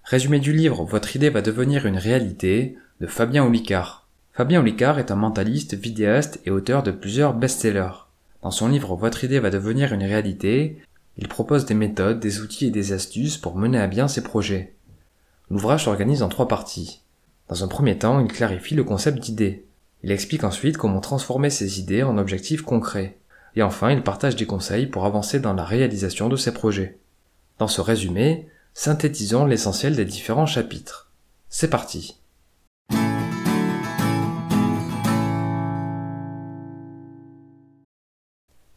Résumé du livre « Votre idée va devenir une réalité » de Fabien Olicard. Fabien Olicard est un mentaliste, vidéaste et auteur de plusieurs best-sellers. Dans son livre « Votre idée va devenir une réalité », il propose des méthodes, des outils et des astuces pour mener à bien ses projets. L'ouvrage s'organise en 3 parties. Dans un premier temps, il clarifie le concept d'idée. Il explique ensuite comment transformer ces idées en objectifs concrets. Et enfin, il partage des conseils pour avancer dans la réalisation de ses projets. Dans ce résumé, synthétisons l'essentiel des différents chapitres. C'est parti.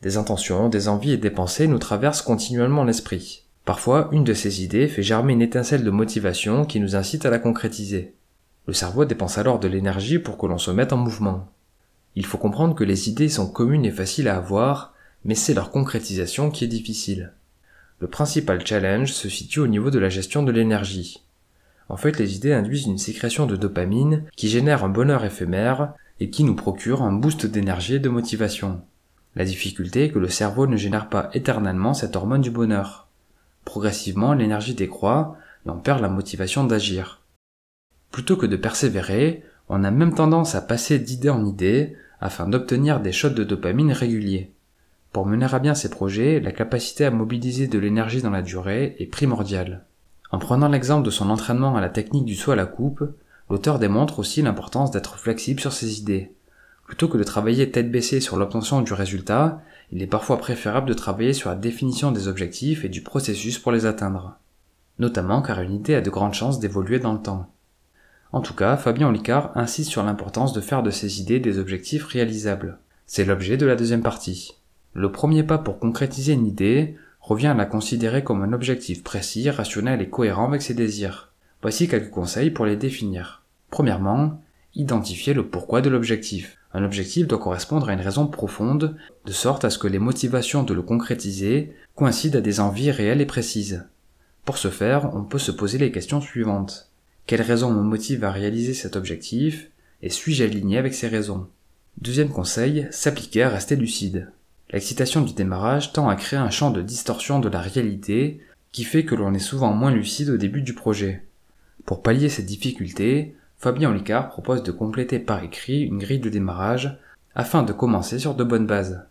Des intentions, des envies et des pensées nous traversent continuellement l'esprit. Parfois, une de ces idées fait germer une étincelle de motivation qui nous incite à la concrétiser. Le cerveau dépense alors de l'énergie pour que l'on se mette en mouvement. Il faut comprendre que les idées sont communes et faciles à avoir, mais c'est leur concrétisation qui est difficile. Le principal challenge se situe au niveau de la gestion de l'énergie. En fait, les idées induisent une sécrétion de dopamine qui génère un bonheur éphémère et qui nous procure un boost d'énergie et de motivation. La difficulté est que le cerveau ne génère pas éternellement cette hormone du bonheur. Progressivement, l'énergie décroît et on perd la motivation d'agir. Plutôt que de persévérer, on a même tendance à passer d'idée en idée afin d'obtenir des shots de dopamine réguliers. Pour mener à bien ces projets, la capacité à mobiliser de l'énergie dans la durée est primordiale. En prenant l'exemple de son entraînement à la technique du saut à la coupe, l'auteur démontre aussi l'importance d'être flexible sur ses idées. Plutôt que de travailler tête baissée sur l'obtention du résultat, il est parfois préférable de travailler sur la définition des objectifs et du processus pour les atteindre. Notamment car une idée a de grandes chances d'évoluer dans le temps. En tout cas, Fabien Olicard insiste sur l'importance de faire de ses idées des objectifs réalisables. C'est l'objet de la deuxième partie. Le premier pas pour concrétiser une idée revient à la considérer comme un objectif précis, rationnel et cohérent avec ses désirs. Voici quelques conseils pour les définir. Premièrement, identifier le pourquoi de l'objectif. Un objectif doit correspondre à une raison profonde, de sorte à ce que les motivations de le concrétiser coïncident à des envies réelles et précises. Pour ce faire, on peut se poser les questions suivantes. Quelle raison me motive à réaliser cet objectif, et suis-je aligné avec ces raisons? Deuxième conseil, s'appliquer à rester lucide. L'excitation du démarrage tend à créer un champ de distorsion de la réalité qui fait que l'on est souvent moins lucide au début du projet. Pour pallier cette difficulté, Fabien Olicard propose de compléter par écrit une grille de démarrage afin de commencer sur de bonnes bases.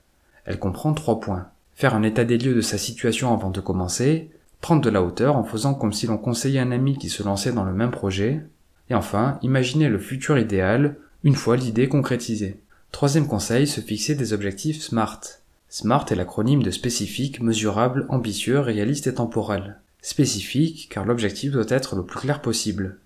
Elle comprend 3 points. Faire un état des lieux de sa situation avant de commencer, prendre de la hauteur en faisant comme si l'on conseillait un ami qui se lançait dans le même projet, et enfin, imaginer le futur idéal une fois l'idée concrétisée. Troisième conseil, se fixer des objectifs SMART. SMART est l'acronyme de spécifique, mesurable, ambitieux, réaliste et temporel. Spécifique, car l'objectif doit être le plus clair possible.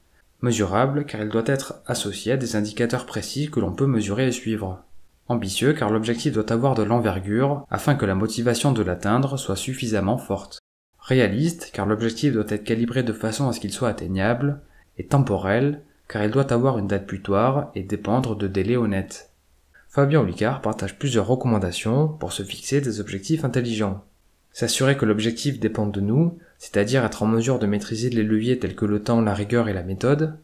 Mesurable, car il doit être associé à des indicateurs précis que l'on peut mesurer et suivre. Ambitieux, car l'objectif doit avoir de l'envergure, afin que la motivation de l'atteindre soit suffisamment forte. Réaliste, car l'objectif doit être calibré de façon à ce qu'il soit atteignable. Et temporel, car il doit avoir une date butoir et dépendre de délais honnêtes. Fabien Olicard partage plusieurs recommandations pour se fixer des objectifs intelligents. S'assurer que l'objectif dépend de nous, c'est-à-dire être en mesure de maîtriser les leviers tels que le temps, la rigueur et la méthode.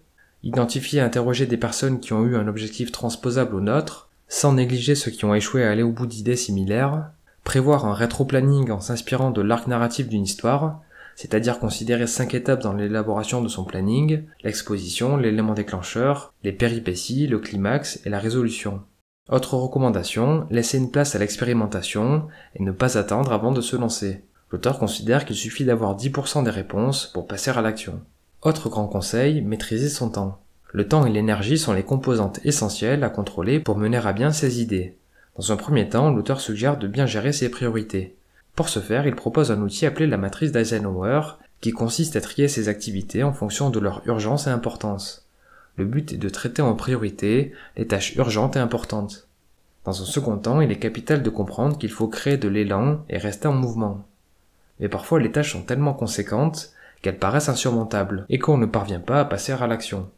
Identifier et interroger des personnes qui ont eu un objectif transposable au nôtre, sans négliger ceux qui ont échoué à aller au bout d'idées similaires. Prévoir un rétro-planning en s'inspirant de l'arc narratif d'une histoire, c'est-à-dire considérer 5 étapes dans l'élaboration de son planning, l'exposition, l'élément déclencheur, les péripéties, le climax et la résolution. Autre recommandation, laisser une place à l'expérimentation et ne pas attendre avant de se lancer. L'auteur considère qu'il suffit d'avoir 10% des réponses pour passer à l'action. Autre grand conseil, maîtriser son temps. Le temps et l'énergie sont les composantes essentielles à contrôler pour mener à bien ses idées. Dans un premier temps, l'auteur suggère de bien gérer ses priorités. Pour ce faire, il propose un outil appelé la matrice d'Eisenhower, qui consiste à trier ses activités en fonction de leur urgence et importance. Le but est de traiter en priorité les tâches urgentes et importantes. Dans un second temps, il est capital de comprendre qu'il faut créer de l'élan et rester en mouvement. Mais parfois les tâches sont tellement conséquentes qu'elles paraissent insurmontables et qu'on ne parvient pas à passer à l'action.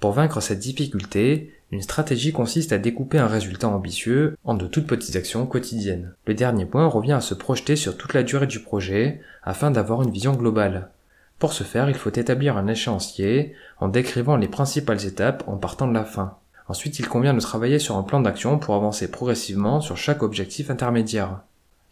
Pour vaincre cette difficulté, une stratégie consiste à découper un résultat ambitieux en de toutes petites actions quotidiennes. Le dernier point revient à se projeter sur toute la durée du projet afin d'avoir une vision globale. Pour ce faire, il faut établir un échéancier en décrivant les principales étapes en partant de la fin. Ensuite, il convient de travailler sur un plan d'action pour avancer progressivement sur chaque objectif intermédiaire.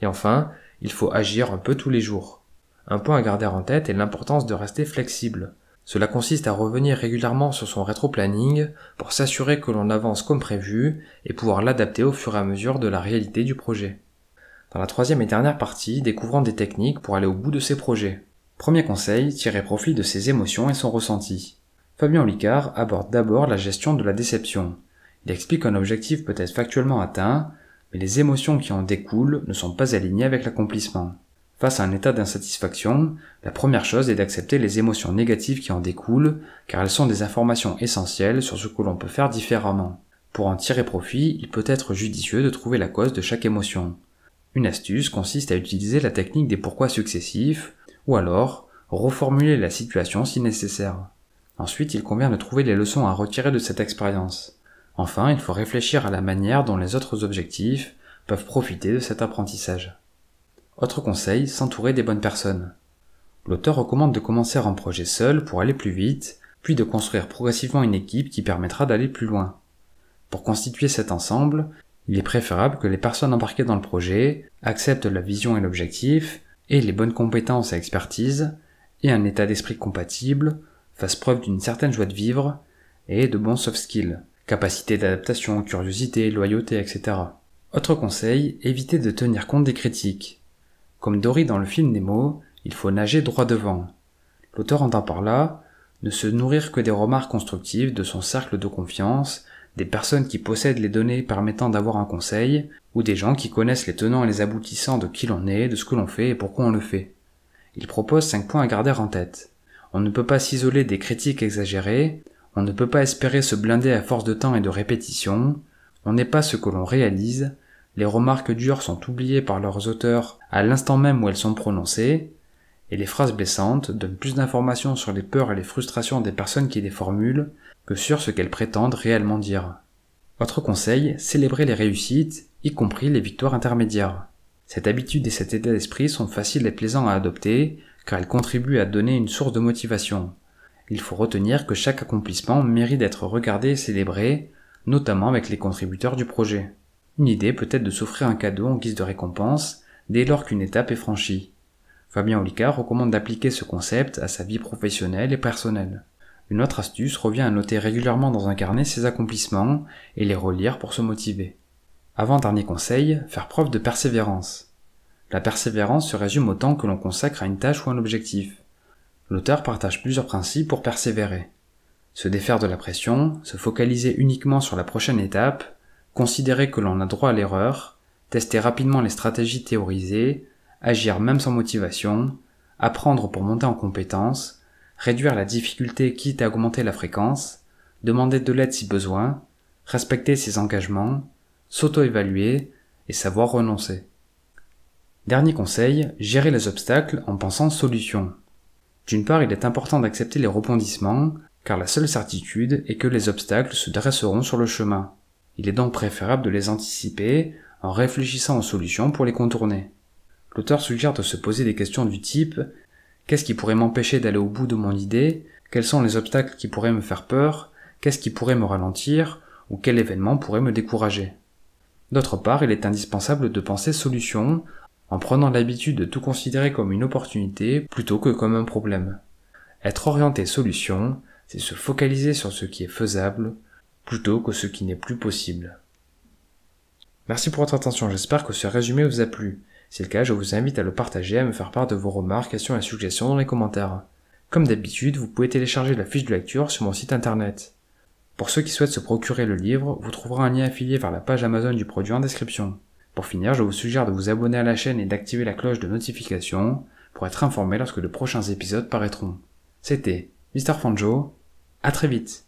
Et enfin, il faut agir un peu tous les jours. Un point à garder en tête est l'importance de rester flexible. Cela consiste à revenir régulièrement sur son rétro-planning pour s'assurer que l'on avance comme prévu et pouvoir l'adapter au fur et à mesure de la réalité du projet. Dans la troisième et dernière partie, découvrons des techniques pour aller au bout de ses projets. Premier conseil, tirer profit de ses émotions et son ressenti. Fabien Olicard aborde d'abord la gestion de la déception. Il explique qu'un objectif peut être factuellement atteint, mais les émotions qui en découlent ne sont pas alignées avec l'accomplissement. Face à un état d'insatisfaction, la première chose est d'accepter les émotions négatives qui en découlent, car elles sont des informations essentielles sur ce que l'on peut faire différemment. Pour en tirer profit, il peut être judicieux de trouver la cause de chaque émotion. Une astuce consiste à utiliser la technique des pourquoi successifs, ou alors reformuler la situation si nécessaire. Ensuite, il convient de trouver les leçons à retirer de cette expérience. Enfin, il faut réfléchir à la manière dont les autres objectifs peuvent profiter de cet apprentissage. Autre conseil, s'entourer des bonnes personnes. L'auteur recommande de commencer un projet seul pour aller plus vite, puis de construire progressivement une équipe qui permettra d'aller plus loin. Pour constituer cet ensemble, il est préférable que les personnes embarquées dans le projet acceptent la vision et l'objectif, aient les bonnes compétences et expertises, aient un état d'esprit compatible, fassent preuve d'une certaine joie de vivre, et de bons soft skills, capacité d'adaptation, curiosité, loyauté, etc. Autre conseil, évitez de tenir compte des critiques. Comme Dory dans le film Nemo, il faut nager droit devant. L'auteur entend par là ne se nourrir que des remarques constructives de son cercle de confiance, des personnes qui possèdent les données permettant d'avoir un conseil, ou des gens qui connaissent les tenants et les aboutissants de qui l'on est, de ce que l'on fait et pourquoi on le fait. Il propose 5 points à garder en tête. On ne peut pas s'isoler des critiques exagérées, on ne peut pas espérer se blinder à force de temps et de répétition, on n'est pas ce que l'on réalise, les remarques dures sont oubliées par leurs auteurs à l'instant même où elles sont prononcées, et les phrases blessantes donnent plus d'informations sur les peurs et les frustrations des personnes qui les formulent que sur ce qu'elles prétendent réellement dire. Autre conseil, célébrer les réussites, y compris les victoires intermédiaires. Cette habitude et cet état d'esprit sont faciles et plaisants à adopter, car elles contribuent à donner une source de motivation. Il faut retenir que chaque accomplissement mérite d'être regardé et célébré, notamment avec les contributeurs du projet. Une idée peut être de s'offrir un cadeau en guise de récompense, dès lors qu'une étape est franchie. Fabien Olicard recommande d'appliquer ce concept à sa vie professionnelle et personnelle. Une autre astuce revient à noter régulièrement dans un carnet ses accomplissements et les relire pour se motiver. Avant-dernier conseil, faire preuve de persévérance. La persévérance se résume au temps que l'on consacre à une tâche ou un objectif. L'auteur partage plusieurs principes pour persévérer. Se défaire de la pression, se focaliser uniquement sur la prochaine étape, considérer que l'on a droit à l'erreur, tester rapidement les stratégies théorisées, agir même sans motivation, apprendre pour monter en compétences, réduire la difficulté quitte à augmenter la fréquence, demander de l'aide si besoin, respecter ses engagements, s'auto-évaluer et savoir renoncer. Dernier conseil, gérer les obstacles en pensant solution. D'une part, il est important d'accepter les rebondissements, car la seule certitude est que les obstacles se dresseront sur le chemin. Il est donc préférable de les anticiper en réfléchissant aux solutions pour les contourner. L'auteur suggère de se poser des questions du type « Qu'est-ce qui pourrait m'empêcher d'aller au bout de mon idée ? Quels sont les obstacles qui pourraient me faire peur ? Qu'est-ce qui pourrait me ralentir ? Ou quel événement pourrait me décourager ?» D'autre part, il est indispensable de penser solution en prenant l'habitude de tout considérer comme une opportunité plutôt que comme un problème. Être orienté solution, c'est se focaliser sur ce qui est faisable plutôt que ce qui n'est plus possible. Merci pour votre attention, j'espère que ce résumé vous a plu. Si c'est le cas, je vous invite à le partager, à me faire part de vos remarques, questions et suggestions dans les commentaires. Comme d'habitude, vous pouvez télécharger la fiche de lecture sur mon site internet. Pour ceux qui souhaitent se procurer le livre, vous trouverez un lien affilié vers la page Amazon du produit en description. Pour finir, je vous suggère de vous abonner à la chaîne et d'activer la cloche de notification pour être informé lorsque de prochains épisodes paraîtront. C'était Mr. Fanjo, à très vite.